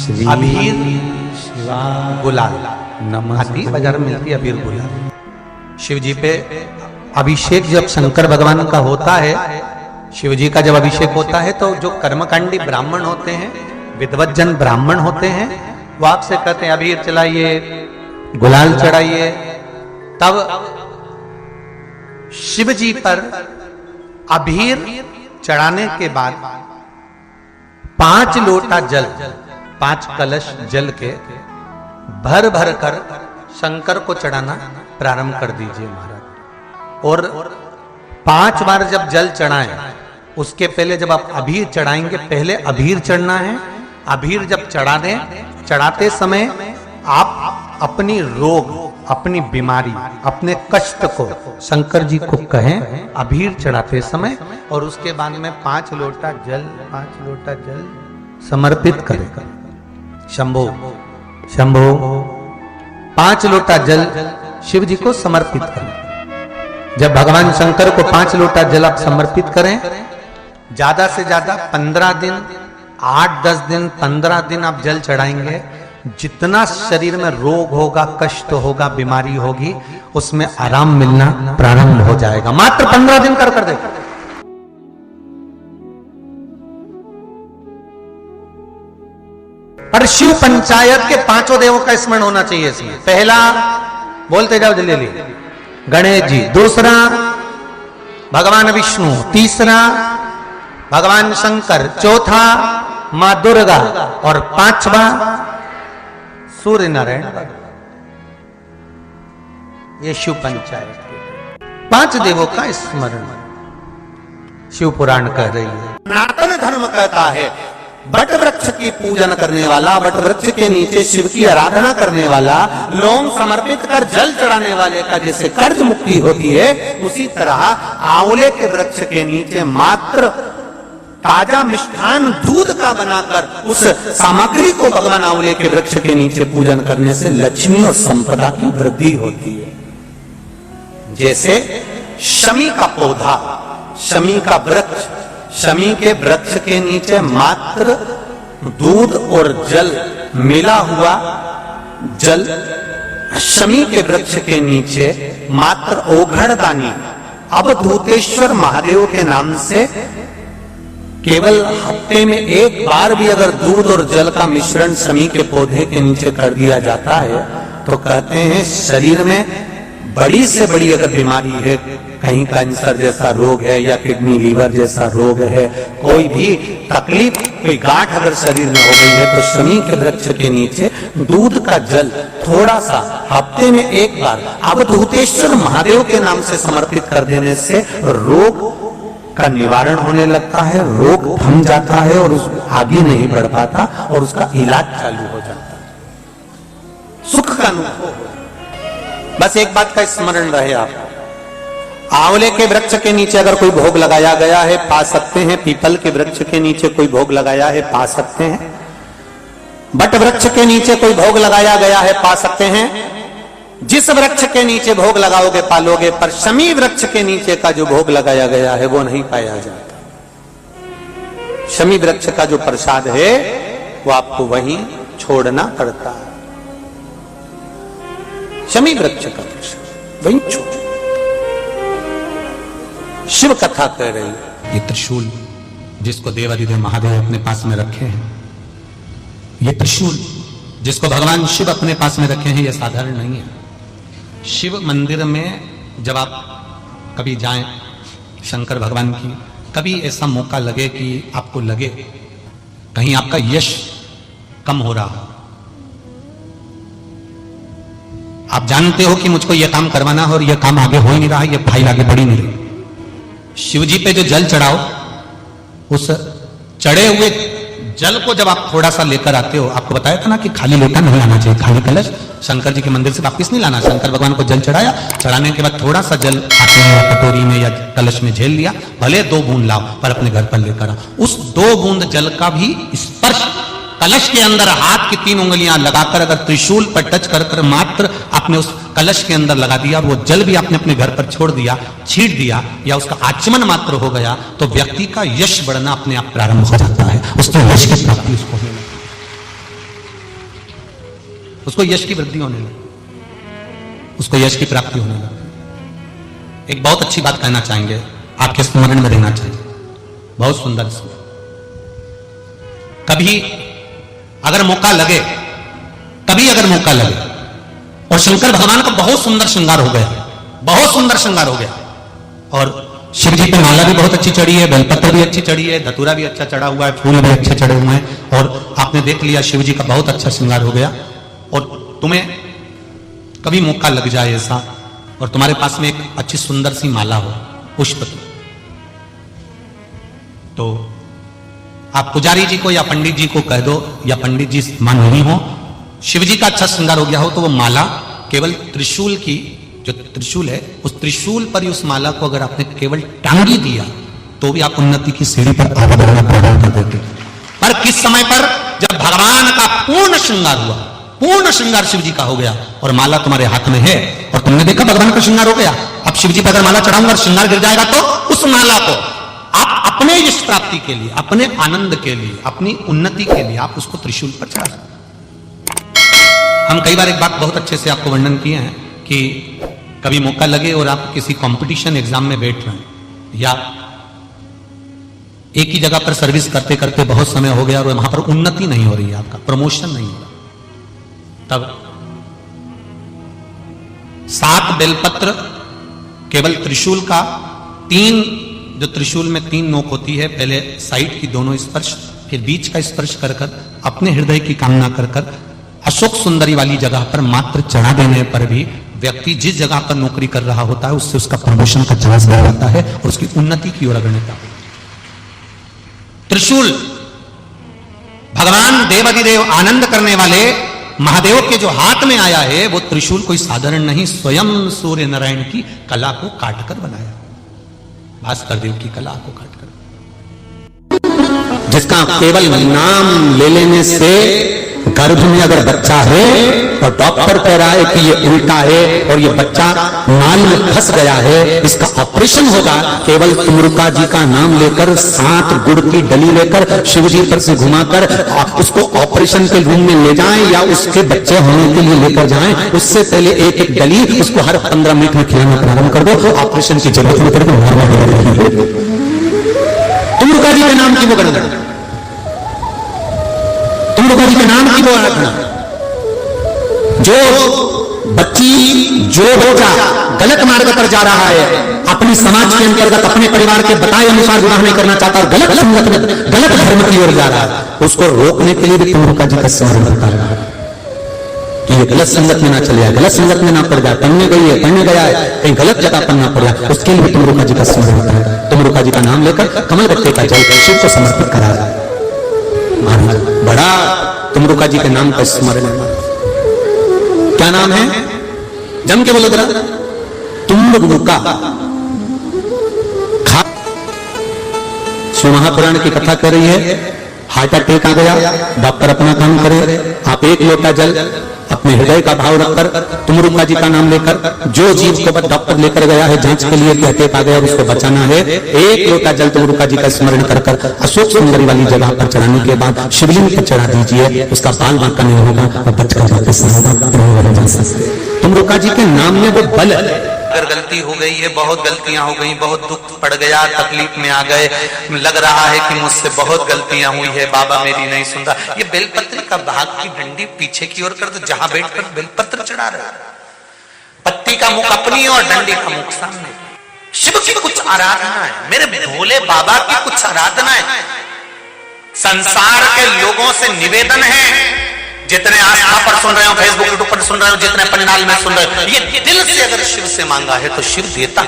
अबीर गुलाल, आती बाजार में मिलती है अबीर गुलाल। शिव जी पे अभिषेक जब शंकर भगवान का होता है, शिव जी का जब अभिषेक होता है, तो जो कर्मकांडी ब्राह्मण होते हैं, विद्वत जन ब्राह्मण होते हैं, वो आपसे कहते हैं अबीर चलाइए, गुलाल चढ़ाइए। तब शिव जी पर अबीर चढ़ाने के बाद 5 लोटा जल, 5 कलश जल के भर भर कर शंकर को चढ़ाना प्रारंभ कर दीजिए महाराज। और 5 बार जब जल चढ़ाएं, उसके पहले जब आप अबीर चढ़ाएंगे, पहले अबीर चढ़ना है। अबीर जब चढ़ा दें, चढ़ाते समय आप अपनी रोग, अपनी बीमारी, अपने कष्ट को शंकर जी को कहें अबीर चढ़ाते समय, और उसके बाद में 5 लोटा जल समर्पित करें। शंभो शंभो 5 लोटा जल शिव जी को समर्पित करें। जब भगवान शंकर को 5 लोटा जल आप समर्पित करें, ज्यादा से ज्यादा 15 दिन, 8-10 दिन, 15 दिन आप जल चढ़ाएंगे। जितना शरीर में रोग होगा, कष्ट होगा, बीमारी होगी, उसमें आराम मिलना प्रारंभ हो जाएगा। मात्र 15 दिन कर देखो। पर शिव पंचायत के 5 देवों का स्मरण होना चाहिए इसमें। पहला बोलते जाओ जल्दी जल्दी, गणेश जी। दूसरा भगवान विष्णु। तीसरा भगवान शंकर। चौथा मां दुर्गा। और 5वां सूर्य नारायण। ये शिव पंचायत के 5 देवों का स्मरण शिव पुराण कह रही है। सनातन धर्म कहता है बट वृक्ष की पूजन करने वाला, बट वृक्ष के नीचे शिव की आराधना करने वाला, लौंग समर्पित कर जल चढ़ाने वाले का जैसे कर्ज मुक्ति होती है, उसी तरह आंवले के वृक्ष के नीचे मात्र ताजा मिष्ठान दूध का बनाकर उस सामग्री को भगवान आंवले के वृक्ष के नीचे पूजन करने से लक्ष्मी और संपदा की वृद्धि होती है। जैसे शमी का पौधा, शमी का वृक्ष, शमी के वृक्ष के नीचे मात्र दूध और जल मिला हुआ जल, शमी के वृक्ष के नीचे मात्र ओघड़दानी अवधूतेश्वर महादेव के नाम से केवल हफ्ते में 1 बार भी अगर दूध और जल का मिश्रण शमी के पौधे के नीचे कर दिया जाता है, तो कहते हैं शरीर में बड़ी से बड़ी अगर बीमारी है, कहीं कैंसर जैसा रोग है या किडनी लीवर जैसा रोग है, कोई भी तकलीफ, कोई गांठ अगर शरीर में हो गई है, तो शमी के वृक्ष के नीचे दूध का जल थोड़ा सा हफ्ते में 1 बार अवधूतेश्वर महादेव के नाम से समर्पित कर देने से रोग का निवारण होने लगता है, रोग थम जाता है और उस आगे नहीं बढ़ पाता और उसका इलाज चालू हो जाता है, सुख का अनुभव। बस एक बात का स्मरण रहे आप, आंवले के वृक्ष के नीचे अगर कोई भोग लगाया गया है पा सकते हैं, पीपल के वृक्ष के नीचे कोई भोग लगाया है पा सकते हैं, बट वृक्ष के नीचे कोई भोग लगाया गया है पा सकते हैं। जिस वृक्ष के नीचे भोग लगाओगे पालोगे, पर शमी वृक्ष के नीचे का जो भोग लगाया गया है वो नहीं पाया जाता। शमी वृक्ष का जो प्रसाद है वो आपको वहीं छोड़ना पड़ता है। शमी वृक्ष का प्रसाद वहीं छोड़। शिव कथा कह रही है। ये त्रिशूल जिसको देवाधिदेव महादेव अपने पास में रखे हैं, ये त्रिशूल जिसको भगवान शिव अपने पास में रखे हैं, ये साधारण नहीं है। शिव मंदिर में जब आप कभी जाएं शंकर भगवान की, कभी ऐसा मौका लगे कि आपको लगे कहीं आपका यश कम हो रहा, आप जानते हो कि मुझको यह काम करवाना है और यह काम आगे हो ही नहीं रहा, यह फाइल आगे बढ़ी नहीं रही, शिव जी पे जो जल चढ़ाओ, उस चढ़े हुए जल को जब आप थोड़ा सा लेकर आते हो, आपको बताया था ना कि खाली लोटा नहीं आना चाहिए, खाली कलश शंकर जी के मंदिर से वापिस नहीं लाना। शंकर भगवान को जल चढ़ाया, चढ़ाने के बाद थोड़ा सा जल हाथ में या कटोरी में या कलश में झेल लिया, भले 2 बूंद लाओ पर अपने घर पर लेकर आओ। उस 2 बूंद जल का भी स्पर्श कलश के अंदर हाथ की 3 उंगलियां लगाकर अगर त्रिशूल पर टच कर मात्र आपने उस कलश के अंदर लगा दिया और वो जल भी आपने अपने घर पर छोड़ दिया, छीट दिया या उसका आचमन मात्र हो गया, तो व्यक्ति का यश बढ़ना अपने आप प्रारंभ हो जाता है, उसके यश की प्राप्ति उसको होने लगती है। उसको यश की वृद्धि होने लगी, उसको यश की प्राप्ति होने लगी। एक बहुत अच्छी बात कहना चाहेंगे, आपके स्मरण में रहना चाहिए, बहुत सुंदर स्मरण। कभी अगर मौका लगे, कभी अगर मौका लगे, और शंकर भगवान का बहुत सुंदर श्रृंगार हो गया, बहुत सुंदर श्रृंगार हो गया, और शिव जी पे माला भी बहुत अच्छी चढ़ी है, बेलपत्र भी अच्छी चढ़ी है, धतूरा भी अच्छा चढ़ा हुआ है, फूल भी अच्छे चढ़े हुए हैं, और आपने देख लिया शिव जी का बहुत अच्छा श्रृंगार हो गया, और तुम्हें कभी मौका लग जाए ऐसा, और तुम्हारे पास में एक अच्छी सुंदर सी माला हो, पुष्प की, तो आप पुजारी जी को या पंडित जी को कह दो, या पंडित जी मान नहीं हो, शिव जी का अच्छा श्रृंगार हो गया हो, तो वो माला केवल त्रिशूल की, जो त्रिशूल है, उस त्रिशूल पर ही उस माला को अगर आपने केवल टांगी दिया तो भी आप उन्नति की सीढ़ी पर आगे बढ़ना प्रारंभ कर देते। पर किस समय पर? जब भगवान का पूर्ण श्रृंगार हुआ, पूर्ण श्रृंगार शिव जी का हो गया, और माला तुम्हारे हाथ में है, और तुमने देखा भगवान का श्रृंगार हो गया। अब शिव जी पर अगर माला चढ़ाऊंगा, श्रृंगार गिर जाएगा, तो उस माला को आप अपने यश प्राप्ति के लिए, अपने आनंद के लिए, अपनी उन्नति के लिए आप उसको त्रिशूल पर चढ़ा सकते। हम कई बार एक बात बहुत अच्छे से आपको वर्णन किए हैं कि कभी मौका लगे और आप किसी कंपटीशन एग्जाम में बैठ रहे हैं, या एक ही जगह पर सर्विस करते करते बहुत समय हो गया और वहां पर उन्नति नहीं हो रही है, आपका प्रमोशन नहीं हो रहा, तब 7 बेलपत्र केवल त्रिशूल का, 3 जो त्रिशूल में 3 नोक होती है, पहले साइड की दोनों स्पर्श, फिर बीच का स्पर्श कर कर अपने हृदय की कामना कर कर अशोक सुंदरी वाली जगह पर मात्र चढ़ा देने पर भी व्यक्ति जिस जगह पर नौकरी कर रहा होता है उससे उसका प्रमोशन का चांस बढ़ जाता है और उसकी उन्नति की ओर अग्रसर। त्रिशूल भगवान देवाधिदेव आनंद करने वाले महादेव के जो हाथ में आया है, वो त्रिशूल कोई साधारण नहीं, स्वयं सूर्य नारायण की कला को काटकर बनाया, भास्कर देव की कला को काटकर, जिसका केवल नाम ले लेने से गर्भ में अगर बच्चा है और डॉक्टर कह रहा है कि ये उल्टा है और ये बच्चा नाल में फंस गया है, इसका ऑपरेशन होगा, केवल तुमरुका जी का नाम लेकर 7 गुड़ की डली लेकर शिव जी पर से घुमाकर आप उसको ऑपरेशन के रूम में ले जाएं या उसके बच्चे होने के लिए लेकर जाएं, उससे पहले एक एक डली उसको हर 15 मिनट में खिलाना प्रारंभ कर दो, ऑपरेशन की जरूरत नहीं पड़ेगी। तुमरुका जी के नाम की वो गणना, तुमरुका जी के नाम की वो आराधना, जो बच्ची जो बच्चा गलत मार्ग पर जा रहा है, अपनी समाज के अंतर्गत अपने परिवार के बताए अनुसार विवाह नहीं करना चाहता और गलत संगत में गलत धर्म की ओर जा रहा है, उसको रोकने के लिए भी तुमरुका जी का स्मरण करता रहा कि ये गलत संगत में ना चले जाए, गलत संगत में ना पड़ जाए, पढ़ने गया है कहीं गलत जगह पर ना पड़ जाए, उसके लिए भी तुमरुका जी का स्मरण होता है। तुमरुका जी का नाम लेकर कमल बत्ते का जल शिव को समर्पित करा रहा है। बड़ा तुमरुका जी के नाम का स्मरण है। क्या नाम है? जम के बोलो जरा, तुमरुका। शिव महापुराण की कथा कर रही है, हार्ट अटैक आ गया, डॉक्टर अपना काम करे, आप 1 लोटा जल अपने हृदय का भाव रखकर तुमरुका जी का नाम लेकर, जो जीव को डॉक्टर लेकर गया है जांच के लिए कि अटैक आ गया और उसको बचाना है, 1 लोटा जल तुमरुका जी का स्मरण कर कर अशोक सुंदरी वाली जगह पर चढ़ाने के बाद शिवलिंग पर चढ़ा दीजिए, उसका बाल बांका नहीं होगा और बचकर जाकर तुमरुका जी के नाम में वो बल है। अगर गलती हो गई है, बहुत गलतियां हो गई, बहुत दुख पड़ गया, तकलीफ में आ गए, लग रहा है कि मुझसे बहुत गलतियां हुई है, बाबा मेरी नहीं सुन रहा, ये बेलपत्र का भाग की डंडी पीछे की ओर कर दो, जहां बैठकर बेलपत्र चढ़ा रहा, पत्ती का मुख अपनी और डंडी का मुख सामने। शिव की कुछ आराधना है, मेरे भोले बाबा की कुछ आराधना है। संसार के लोगों से निवेदन है, जितने आस्था पर सुन रहे हो, फेसबुक यूट्यूब पर सुन रहे हो, जितने पंडाल में सुन रहे हो, ये दिल से अगर शिव से मांगा है तो शिव देता।